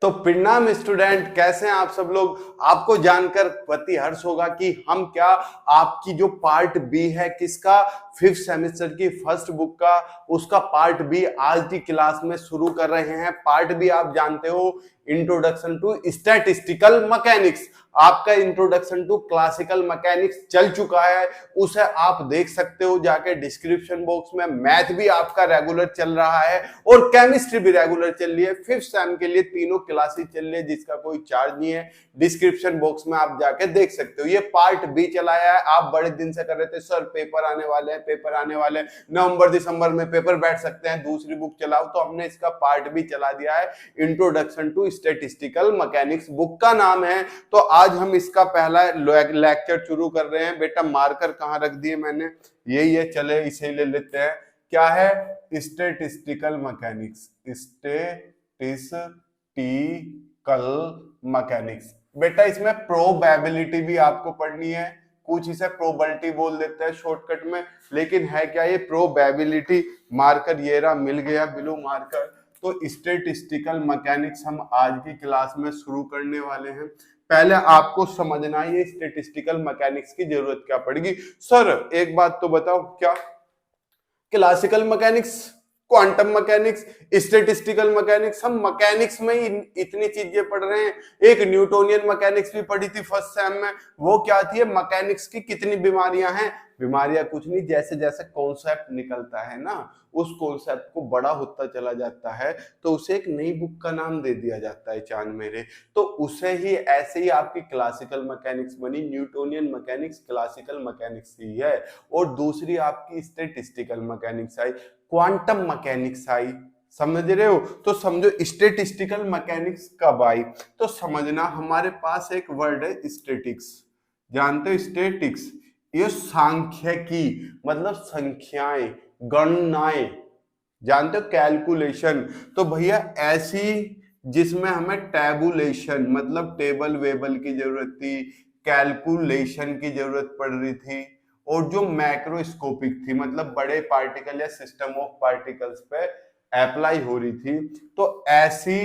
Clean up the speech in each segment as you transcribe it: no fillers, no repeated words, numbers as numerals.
तो प्रणाम स्टूडेंट, कैसे हैं आप सब लोग। आपको जानकर अति हर्ष होगा कि हम क्या आपकी जो पार्ट बी है किसका, 5th सेमेस्टर की फर्स्ट बुक का, उसका पार्ट बी आज की क्लास में शुरू कर रहे हैं। पार्ट बी आप जानते हो, इंट्रोडक्शन टू स्टैटिस्टिकल मैकेनिक्स। आपका इंट्रोडक्शन टू क्लासिकल मैकेनिक्स चल चुका है, उसे आप देख सकते हो जाके डिस्क्रिप्शन बॉक्स में। मैथ भी आपका रेगुलर चल रहा है और केमिस्ट्री भी रेगुलर चल रही है। 5th सेम के लिए तीनों क्लासेस चल रही है जिसका कोई चार्ज नहीं है। डिस्क्रिप्शन बॉक्स में आप जाके देख सकते हो। ये पार्ट बी चलाया है। आप बड़े दिन से कर रहे थे सर पेपर आने वाले हैं, पेपर आने वाले हैं, नवंबर दिसंबर में पेपर बैठ सकते हैं, दूसरी बुक चलाओ, तो हमने इसका पार्ट बी चला दिया है। Introduction to statistical mechanics book का नाम है। तो आज हम इसका पहला लेक्चर शुरू कर रहे हैं। बेटा मार्कर कहाँ रख दिए मैंने, यही है, चले इसे ले लेते हैं। क्या है? Statistical mechanics, statistical mechanics. बेटा इसमें प्रोबेबिलिटी भी आपको पढ़नी है, कुछ इसे प्रोबेबिलिटी बोल देते हैं शॉर्टकट में, लेकिन है क्या ये प्रोबेबिलिटी। मार्कर ये रहा, मिल गया ब्लू मार्कर। तो स्टैटिस्टिकल मैकेनिक्स हम आज की क्लास में शुरू करने वाले हैं। पहले आपको समझना है ये स्टैटिस्टिकल मैकेनिक्स की जरूरत क्या पड़ेगी। सर एक बात तो बताओ, क्या classical mechanics, quantum mechanics, statistical mechanics, हम मैकेनिक्स में ही इतनी चीजें पढ़ रहे हैं। एक न्यूटोनियन मैकेनिक्स भी पढ़ी थी फर्स्ट सेम में, वो क्या थी? मैकेनिक्स की कितनी बीमारियां हैं। बीमारियां कुछ नहीं, जैसे जैसे कॉन्सेप्ट निकलता है ना, उस कॉन्सेप्ट को बड़ा होता चला जाता है तो उसे एक नई बुक का नाम दे दिया जाता है, चांद मेरे। तो उसे ही ऐसे ही आपकी क्लासिकल मैकेनिक्स बनी। न्यूटोनियन मैकेनिक्स क्लासिकल मैकेनिक्स ही है। और दूसरी आपकी स्टैटिस्टिकल मैकेनिक्स आई, क्वांटम मैकेनिक्स आई। समझ रहे हो? तो समझो स्टैटिस्टिकल मैकेनिक्स कब आई, तो समझना हमारे पास एक वर्ड है स्टैटिक्स। जानते हो स्टैटिक्स? ये सांख्यिकी मतलब संख्याएं, गणनाएं। जानते हो कैलकुलेशन? तो भैया ऐसी जिसमें हमें टैबुलेशन मतलब टेबल वेबल की जरूरत थी, कैलकुलेशन की जरूरत पड़ रही थी, और जो मैक्रोस्कोपिक थी मतलब बड़े पार्टिकल या सिस्टम ऑफ पार्टिकल्स पे अप्लाई हो रही थी। तो ऐसी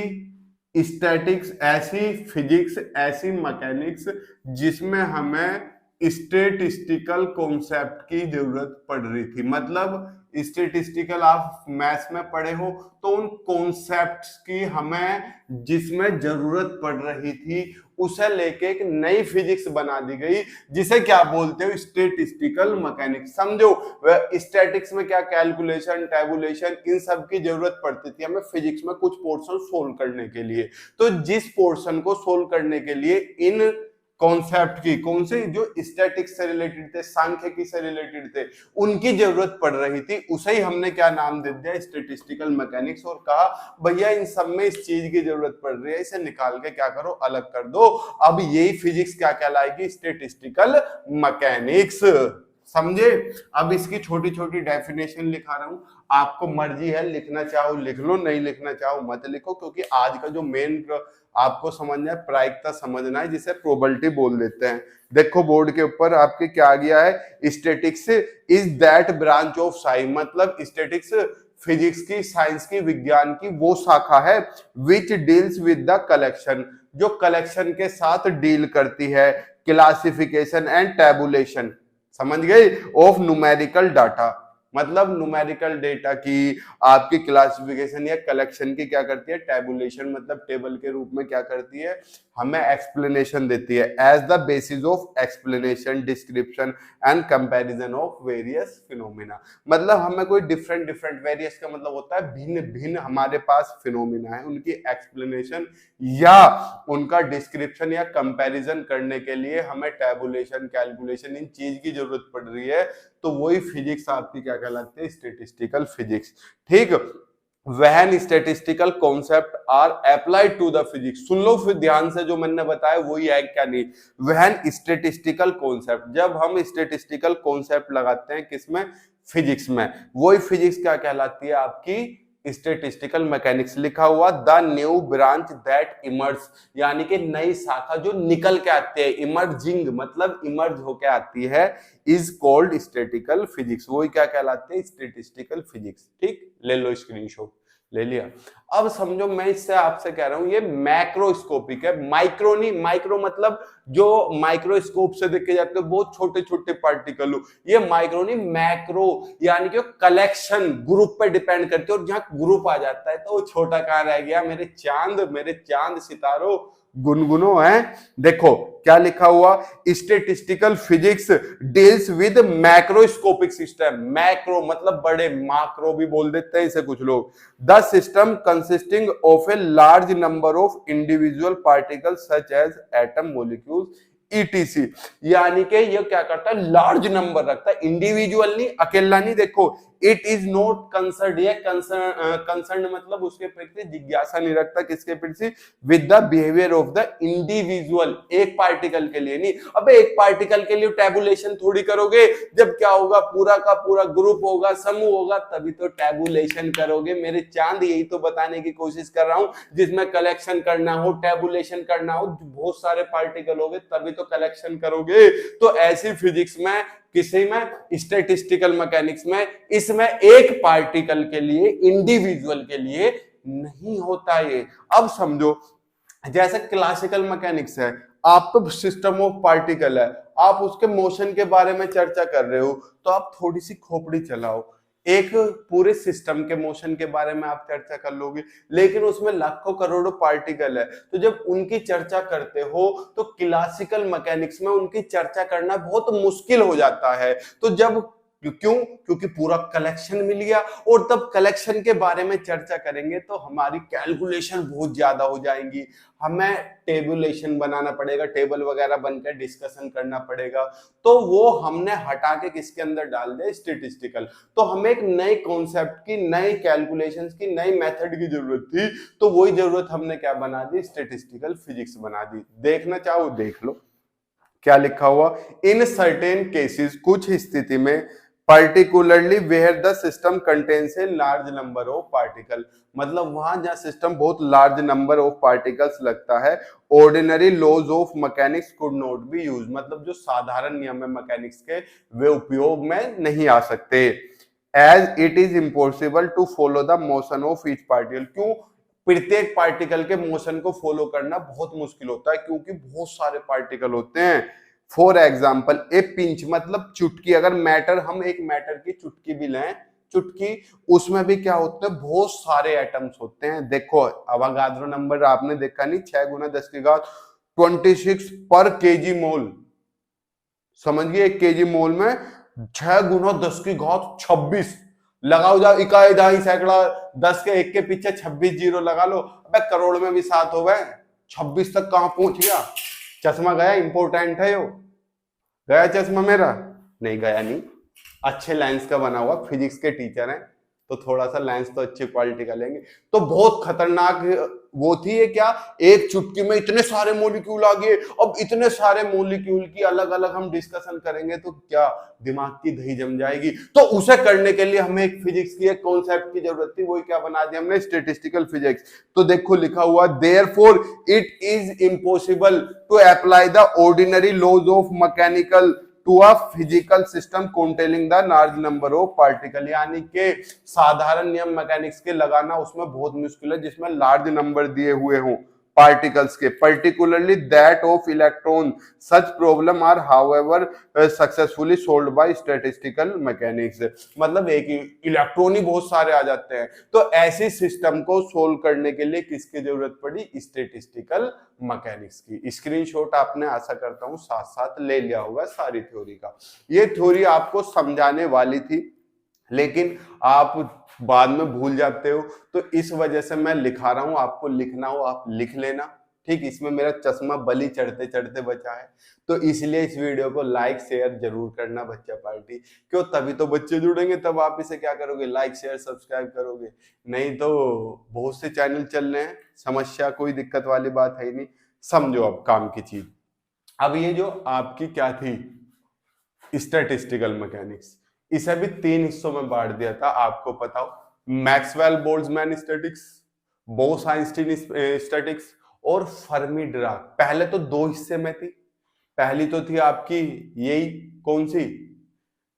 स्टैटिक्स, ऐसी फिजिक्स, ऐसी मैकेनिक्स जिसमें हमें स्टैटिस्टिकल कॉन्सेप्ट की जरूरत पड़ रही थी। मतलब स्टैटिस्टिकल आप मैथ्स में पढ़े हो तो उन कॉन्सेप्ट्स की हमें जिसमें जरूरत पड़ रही थी उसे लेके एक नई फिजिक्स बना दी गई, जिसे क्या बोलते हो? Statistical mechanics. समझो स्टैटिक्स में क्या कैलकुलेशन, टैबुलेशन, इन सब की जरूरत पड़ती थी हमें फिजिक्स में कुछ पोर्शन सोल्व करने के लिए। तो जिस पोर्शन को सोल्व करने के लिए इन कॉन्सेप्ट की, कौन से, जो स्टैटिक्स से रिलेटेड थे, सांख्यिकी से रिलेटेड थे, उनकी जरूरत पड़ रही थी, उसे ही हमने क्या नाम दे दिया? Statistical mechanics. और कहा भैया इन सब में इस चीज की जरूरत पड़ रही है, इसे निकाल के क्या करो? अलग कर दो। अब यही फिजिक्स क्या कहलाएगी? Statistical mechanics. समझे? अब इसकी छोटी छोटी डेफिनेशन लिखा रहा हूं, आपको मर्जी है लिखना चाहो लिख लो, नहीं लिखना चाहो मत लिखो, क्योंकि आज का जो मेन आपको समझना है, प्रायिकता समझना है, जिसे प्रोबेबिलिटी बोल देते हैं। देखो बोर्ड के ऊपर आपके क्या आ गया है? Statics is that branch of science, मतलब स्टैटिक्स फिजिक्स की, साइंस की, विज्ञान की वो शाखा है which deals with the collection, जो कलेक्शन के साथ डील करती है, क्लासिफिकेशन एंड टैबुलेशन, समझ गए, ऑफ न्यूमेरिकल डाटा, मतलब न्यूमेरिकल डेटा की आपकी क्लासिफिकेशन या कलेक्शन की क्या करती है? टैबुलेशन, मतलब टेबल के रूप में क्या करती है? हमें एक्सप्लेनेशन देती है, as the basis of explanation, description and comparison of various phenomena. मतलब हमें कोई डिफरेंट डिफरेंट, वेरियस का मतलब होता है भिन्न भिन्न हमारे पास फिनोमिना है, उनकी एक्सप्लेनेशन या उनका डिस्क्रिप्शन या कंपैरिजन करने के लिए हमें टैबुलेशन, कैलकुलेशन, इन चीज की जरूरत पड़ रही है। तो वही फिजिक्स आपकी क्या कहलाती है? Statistical physics. ठीक। when statistical concept are applied to the physics, सुन लो फिर ध्यान से, जो मैंने बताया वही है क्या नहीं। when statistical concept, जब हम statistical concept लगाते हैं किसमें? फिजिक्स में, वही फिजिक्स क्या कहलाती है? आपकी स्टैटिस्टिकल मैकेनिक्स। लिखा हुआ the new branch that emerge, यानी कि नई शाखा जो निकल के आती है, इमर्जिंग मतलब इमर्ज होके आती है, इज कॉल्ड स्टैटिस्टिकल फिजिक्स। वही क्या कहलाते हैं? Statistical physics. ठीक, ले लो स्क्रीनशॉट। ले लिया। अब समझो मैं इससे आपसे कह रहा हूं ये मैक्रोस्कोपिक है, माइक्रो नहीं, माइक्रो मतलब जो माइक्रोस्कोप से देखे जाते हैं बहुत छोटे छोटे पार्टिकल हो, ये माइक्रो नहीं मैक्रो, यानी कि कलेक्शन ग्रुप पे डिपेंड करती है, और जहां ग्रुप आ जाता है तो वो छोटा कहां रह गया, मेरे चांद सितारों गुनगुनो है। देखो क्या लिखा हुआ, statistical physics deals with macroscopic system, macro मतलब बड़े, माक्रो भी बोल देते हैं इसे कुछ लोग, the system consisting of a large number of individual particles such as atom, molecules, etc. यानी कि ये क्या करता है, लार्ज नंबर रखता है, इंडिविजुअल नहीं, अकेला नहीं। देखो इट इज नॉट कंसर्न, ये कंसर्न मतलब उसके प्रति जिज्ञासा नहीं रखता, किसके प्रति, with the behaviour of the individual, एक पार्टिकल के लिए नहीं। अबे एक पार्टिकल के लिए टैबुलेशन थोड़ी करोगे, जब क्या होगा पूरा का पूरा ग्रुप होगा, समूह होगा, तभी तो टैबुलेशन करोगे मेरे चांद। यही तो बताने की कोशिश कर रहा हूं, जिसमें कलेक्शन करना हो, टैबुलेशन करना हो, बहुत सारे पार्टिकल होंगे तभी तो कलेक्शन करोगे। तो ऐसी फिजिक्स में, किसी में, स्टैटिस्टिकल मैकेनिक्स में, इसमें एक पार्टिकल के लिए, इंडिविजुअल के लिए नहीं होता ये। अब समझो जैसे क्लासिकल मैकेनिक्स है, आपको सिस्टम ऑफ पार्टिकल है, आप उसके मोशन के बारे में चर्चा कर रहे हो, तो आप थोड़ी सी खोपड़ी चलाओ, एक पूरे सिस्टम के मोशन के बारे में आप चर्चा कर लोगे, लेकिन उसमें लाखों करोड़ों पार्टिकल है, तो जब उनकी चर्चा करते हो तो क्लासिकल मैकेनिक्स में उनकी चर्चा करना बहुत मुश्किल हो जाता है। तो जब क्यों, क्योंकि पूरा कलेक्शन मिल गया, और तब कलेक्शन के बारे में चर्चा करेंगे तो हमारी कैलकुलेशन बहुत ज्यादा हो जाएंगी, हमें टेबुलेशन बनाना पड़ेगा, टेबल वगैरह बनकर डिस्कशन करना पड़ेगा, तो वो हमने हटा के किसके अंदर डाल दिया, स्टैटिस्टिकल। तो हमें एक नए कॉन्सेप्ट की, नई कैलकुलेशंस की, नई मेथड की जरूरत थी, तो वही जरूरत हमने क्या बना दी, स्टैटिस्टिकल फिजिक्स बना दी। देखना चाहो देख लो क्या लिखा हुआ, इन सर्टेन केसेस, कुछ स्थिति में, particularly where the system contains a large number of particle, मतलब वहां जहां सिस्टम बहुत लार्ज नंबर ऑफ पार्टिकल्स लगता है, ordinary laws of mechanics could not be use, मतलब जो साधारण नियम है मैकेनिक्स के वे उपयोग में नहीं आ सकते, as it is impossible to follow the motion of each particle. क्यों, प्रत्येक पार्टिकल के मोशन को फॉलो करना बहुत मुश्किल होता है, क्योंकि बहुत सारे पार्टिकल होते हैं। फॉर एग्जाम्पल ए पिंच मतलब चुटकी, अगर मैटर, हम एक मैटर की चुटकी भी लें, चुटकी, उसमें भी क्या होते हैं, बहुत सारे एटम्स होते हैं। देखो अवागाद्रो नंबर आपने देखा नहीं, 6 गुना 10 की घात 26 पर केजी मोल, समझिए 1 केजी मोल में 6 गुना 10 की घात 26, लगाओ जाओ इकाई दहाई सैकड़ा, 10 के 1 के पीछे 26 जीरो लगा लो, अबे करोड़ में भी 7 हो गए, 26 तक कहां पहुंच गया। चश्मा गया, इंपोर्टेंट है यो, गया चश्मा मेरा, नहीं गया नहीं, अच्छे लेंस का बना हुआ, फिजिक्स के टीचर हैं तो थोड़ा सा लेंस तो अच्छी क्वालिटी का लेंगे। तो बहुत खतरनाक वो थी ये, क्या एक चुटकी में इतने सारे मॉलिक्यूल आ गए। अब इतने सारे मॉलिक्यूल की अलग अलग हम डिस्कशन करेंगे तो क्या दिमाग की दही जम जाएगी। तो उसे करने के लिए हमें एक फिजिक्स की एक कॉन्सेप्ट की जरूरत थी, वही क्या बना दिया हमने, स्टैटिस्टिकल फिजिक्स। तो देखो लिखा हुआ, therefore it is impossible to apply the ordinary laws of mechanical to a physical system containing the large number of particle, यानी कि साधारण नियम मैकेनिक्स के लगाना उसमें बहुत मुश्किल है जिसमें लार्ज नंबर दिए हुए हों पार्टिकल्स के, particularly that of electron. Such problem are however successfully solved by statistical mechanics, मतलब एक इलेक्ट्रॉन ही बहुत सारे आ जाते हैं। तो ऐसे सिस्टम को सोल्व करने के लिए किसकी जरूरत पड़ी, स्टैटिस्टिकल मैकेनिक्स की। स्क्रीनशॉट आपने आशा करता हूं साथ साथ ले लिया होगा सारी थ्योरी का। ये थ्योरी आपको समझाने वाली थी लेकिन आप बाद में भूल जाते हो, तो इस वजह से मैं लिखा रहा हूं, आपको लिखना हो आप लिख लेना, ठीक। इसमें मेरा चश्मा बलि चढ़ते चढ़ते बचा है, तो इसलिए इस वीडियो को लाइक शेयर जरूर करना बच्चा पार्टी, क्यों, तभी तो बच्चे जुड़ेंगे, तब आप इसे क्या करोगे, लाइक शेयर सब्सक्राइब करोगे, नहीं तो बहुत से चैनल चल रहे हैं, समस्या कोई दिक्कत वाली बात है ही नहीं। समझो अब काम की चीज। अब ये जो आपकी क्या थी, स्टैटिस्टिकल मैकेनिक्स, इसे भी 3 हिस्सों में बांट दिया था, आपको पता हो, Maxwell Boltzmann statics, Bose-Einstein statics और फर्मी डिराक। पहले तो 2 हिस्से में थी, पहली तो थी आपकी यही कौन सी,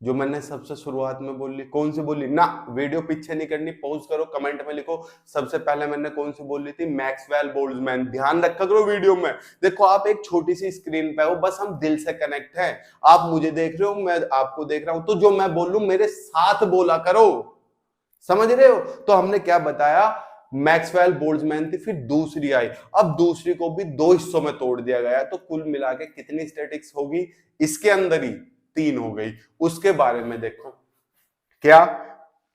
जो मैंने सबसे शुरुआत में बोली, कौन सी बोली ना, वीडियो पीछे नहीं करनी, पॉज करो, कमेंट में लिखो सबसे पहले मैंने कौन सी बोली थी, मैक्सवेल बोल्ट्जमैन। ध्यान रखा करो वीडियो में। देखो आप एक छोटी सी स्क्रीन पे हो, बस हम दिल से कनेक्ट हैं, आप मुझे देख रहे हो, मैं आपको देख रहा हूं, तो जो मैं बोलूं मेरे साथ बोला करो, समझ रहे हो। तो हमने क्या बताया, मैक्सवेल बोल्ट्जमैन थी, फिर दूसरी आई, अब दूसरी को भी दो हिस्सों में तोड़ दिया गया, तो कुल मिला के कितनी स्टैटिक्स होगी इसके अंदर ही, 3 हो गई। उसके बारे में देखो क्या,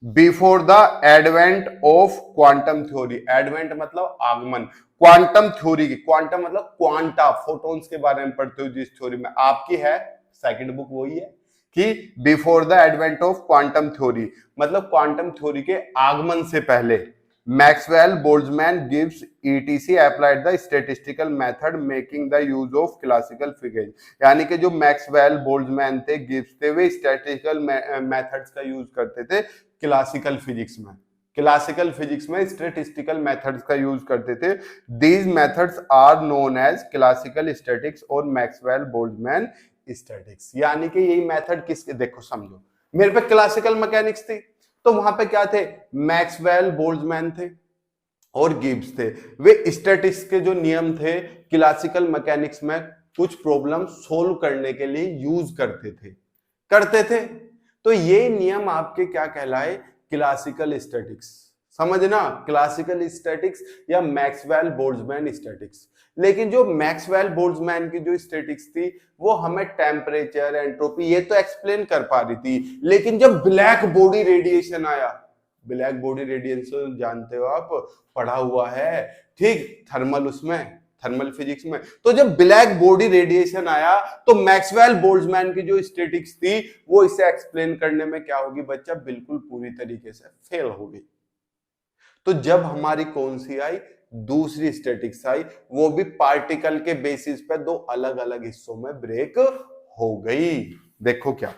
before the advent of quantum theory, advent मतलब आगमन, क्वांटम थ्योरी की, क्वांटम मतलब क्वांटा, फोटॉन्स के बारे में पढ़ते हो जिस थ्योरी में, आपकी है सेकंड बुक वही है कि before the advent of quantum theory, मतलब क्वांटम थ्योरी के आगमन से पहले मैक्सवेल बोल्ट्जमैन गिव्स etc applied the statistical method making the use of classical figures, यानी कि जो मैक्सवेल बोल्ट्जमैन थे, गिब्स थे, वे स्टैटिस्टिकल मेथड्स का यूज करते थे क्लासिकल फिजिक्स में, क्लासिकल फिजिक्स में स्टैटिस्टिकल मेथड्स का यूज करते थे। These methods are known as classical statics और मैक्सवेल बोल्ट्जमैन स्टैटिक्स, यानी कि यही मेथड किसके, देखो समझो, मेरे पे क्लासिकल मैकेनिक्स थी, तो वहां पे क्या थे, मैक्सवेल बोल्ट्जमैन थे और गिब्स थे, वे स्टैटिक्स के जो नियम थे क्लासिकल मैकेनिक्स में कुछ प्रॉब्लम सोल्व करने के लिए यूज करते थे। तो ये नियम आपके क्या कहलाए, क्लासिकल स्टैटिक्स, समझना, क्लासिकल स्टैटिक्स या मैक्सवेल बोल्ट्जमैन स्टैटिक्स। लेकिन जो मैक्सवेल बोल्ट्जमैन की जो स्टैटिक्स थी वो हमें टेम्परेचर, एंट्रोपी ये तो एक्सप्लेन कर पा रही थी, लेकिन जब ब्लैक बॉडी रेडिएशन आया, ब्लैक बॉडी रेडिएशन जानते हो आप, पढ़ा हुआ है ठीक, थर्मल, उसमें थर्मल फिजिक्स में, तो जब ब्लैक बॉडी रेडिएशन आया तो मैक्सवेल बोल्ट्जमैन की जो स्टैटिक्स थी वो इसे एक्सप्लेन करने में क्या होगी बच्चा, बिल्कुल पूरी तरीके से फेल होगी। तो जब हमारी कौन सी आई, दूसरी स्टैटिक्स आई, वो भी पार्टिकल के बेसिस पे दो अलग अलग हिस्सों में ब्रेक हो गई। देखो क्या,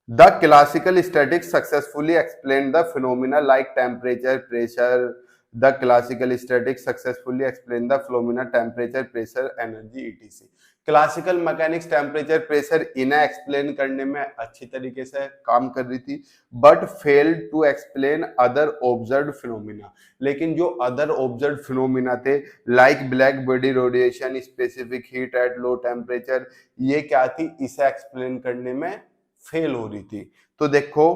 the classical statics successfully explain the phenomena like temperature, pressure, the classical statics successfully explain the phenomena temperature, pressure, energy, etc. Classical mechanics temperature, pressure इन्हें एक्सप्लेन करने में अच्छी तरीके से काम कर रही थी, but failed to explain other observed phenomena, लेकिन जो अदर ऑब्जर्व्ड फिनोमिना थे like black body radiation, specific heat at low temperature, ये क्या थी, इसे एक्सप्लेन करने में फेल हो रही थी। तो देखो,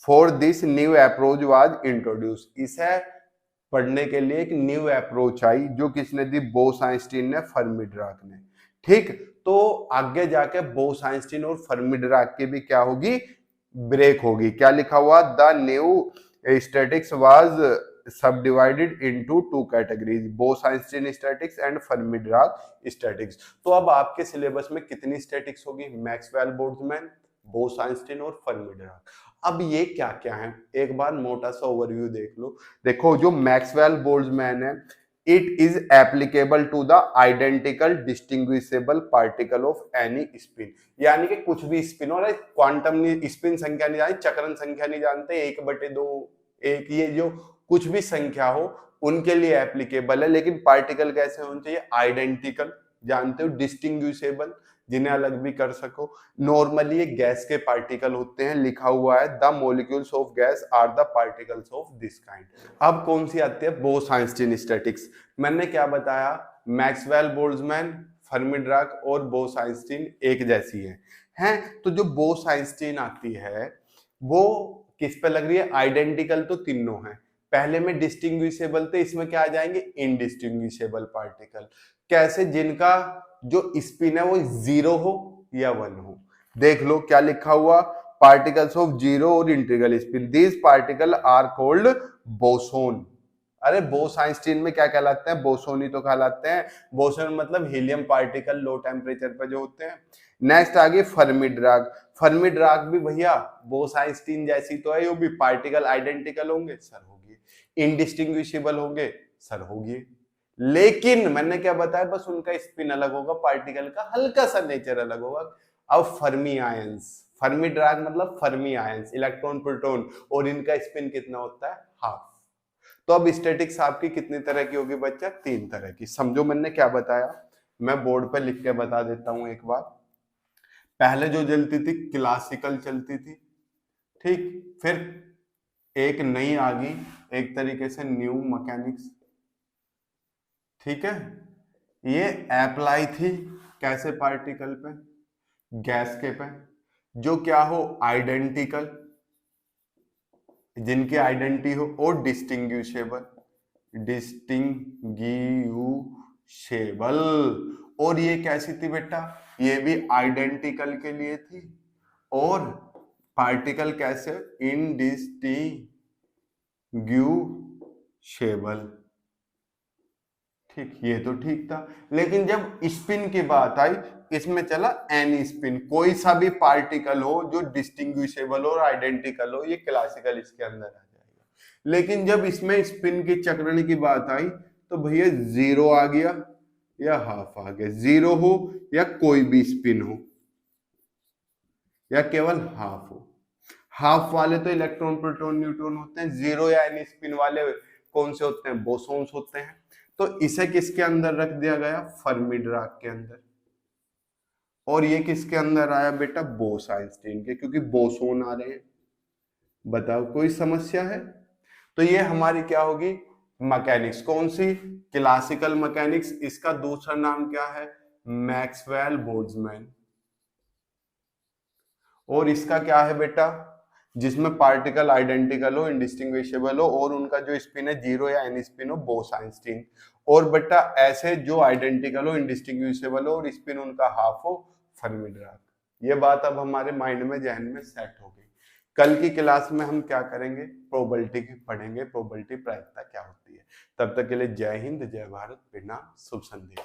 for this new approach was introduce, इसे पढ़ने के लिए एक न्यू अप्रोच आई, जो किसने दी, बोस-आइंस्टीन ने, फर्मी-डिराक ने, ठीक। तो आगे जाके बोस-आइंस्टीन और फर्मी-डिराक की भी क्या होगी, ब्रेक होगी। क्या लिखा हुआ, the new statics was subdivided into 2 categories, Bose Einstein statics and Fermi Dirac statics. तो अब आपके सिलेबस में कितनी स्टैटिक्स होगी, मैक्सवेल बोल्ट्जमैन, बोस-आइंस्टीन और फर्मी-डिराक। अब ये क्या क्या है, एक बार मोटा सा ओवरव्यू देख लो। देखो जो मैक्सवेल बोल्ट्जमैन है, it is applicable to the identical distinguishable particle of any spin, यानी कि कुछ भी स्पिन हो रहा है, क्वांटम स्पिन संख्या नहीं जानते, चक्रण संख्या नहीं जानते, 1/2 1, ये जो कुछ भी संख्या हो उनके लिए एप्लीकेबल है। लेकिन पार्टिकल कैसे होने चाहिए, आइडेंटिकल, जानते हो, डिस्टिंग्विशेबल, जिन्हें अलग भी कर सको। नॉर्मली ये गैस के पार्टिकल होते हैं, लिखा हुआ है the molecules of gas are the particles of this kind. अब कौन सी आती है, बोस-आइंस्टीन स्टैटिक्स। मैंने क्या बताया, मैक्सवेल बोल्ट्जमैन, फर्मी-डिराक और बोस-आइंस्टीन एक जैसी हैं। तो जो बोस-आइंस्टीन आती है वो किस पे लग रही है, आइडेंटिकल तो तीनों है, पहले में डिस्टिंग्विशेबल थे, इसमें क्या आ जाएंगे, इनडिस्टिंग्विशेबल पार्टिकल। कैसे, जिनका जो स्पिन है वो 0 हो या 1 हो। देख लो क्या लिखा हुआ, पार्टिकल्स ऑफ 0 और integral spin, these particle are called boson. अरे बोस-आइंस्टीन में क्या कहलाते हैं, बोसोन ही तो कहलाते हैं। बोसोन मतलब हीलियम पार्टिकल लो टेम्परेचर पे जो होते हैं। नेक्स्ट आ गई फर्मी-डिराक। फर्मी-डिराक भी भैया बोस-आइंस्टीन जैसी तो है, वो भी पार्टिकल आइडेंटिकल होंगे, सर होगी, इनडिस्टिंग्विशेबल होंगे, सर होगी। लेकिन मैंने क्या बताया, बस उनका स्पिन अलग होगा, पार्टिकल का हल्का सा नेचर अलग होगा। अब फर्मी आयंस, फर्मी-डिराक मतलब फर्मी आयंस, इलेक्ट्रॉन प्रोटॉन, और इनका स्पिन कितना होता है, हाफ। तो अब स्टैटिक्स आपकी कितनी तरह की होगी बच्चा, 3 तरह की। समझो मैंने क्या बताया, मैं बोर्ड पे लिख के बता देता हूं एक बार। पहले जो चलती थी क्लासिकल चलती थी, ठीक, फिर एक नई आ गई, एक तरीके से न्यू मैकेनिक्स, ठीक है। ये अप्लाई थी कैसे पार्टिकल पे, गैस के पे, जो क्या हो आइडेंटिकल, जिनकी आइडेंटिटी हो, और डिस्टिंग्विशेबल, डिस्टिंग्विशेबल। और ये कैसी थी बेटा, ये भी आइडेंटिकल के लिए थी, और पार्टिकल कैसे, इनडिस्टिंग्विशेबल, ठीक, ये तो ठीक था। लेकिन जब स्पिन की बात आई, इसमें चला एनी स्पिन, कोई सा भी पार्टिकल हो जो डिस्टिंग्विशेबल और आइडेंटिकल हो, ये क्लासिकल इसके अंदर आ जाएगा। लेकिन जब इसमें स्पिन की चक्रण की बात आई तो भैया जीरो आ गया या हाफ आ गया, जीरो हो या कोई भी स्पिन हो या केवल हाफ हो। हाफ वाले तो इलेक्ट्रॉन प्रोटॉन न्यूट्रॉन होते हैं, जीरो या एनी स्पिन वाले कौन से होते हैं, बोसॉन्स होते हैं। तो इसे किसके अंदर रख दिया गया, फर्मी डिराक के अंदर। और ये किसके अंदर आया बेटा, बोस आइंस्टीन के, क्योंकि बोसोन आ रहे हैं। बताओ कोई समस्या है। तो ये हमारी क्या होगी, मैकेनिक्स, कौन सी, क्लासिकल मैकेनिक्स। इसका दूसरा नाम क्या है, मैक्सवेल बोल्ट्जमैन। और इसका क्या है बेटा, जिसमें पार्टिकल आइडेंटिकल हो, इंडिस्टिंग्विशेबल हो, और उनका जो स्पिन है जीरो या एनी स्पिन हो, बोस आइंस्टीन। और बेटा ऐसे जो आइडेंटिकल हो, इंडिस्टिंग्विशेबल हो और स्पिन उनका हाफ हो, फर्मी डिराक। ये बात अब हमारे माइंड में, जहन में सेट हो गई। कल की क्लास में हम क्या करेंगे, प्रोबेबिलिटी पढ़ेंगे, प्रोबेबिलिटी प्रायिकता क्या होती है। तब तक के लिए जय हिंद, जय भारत, प्रणाम, शुभ संध्या।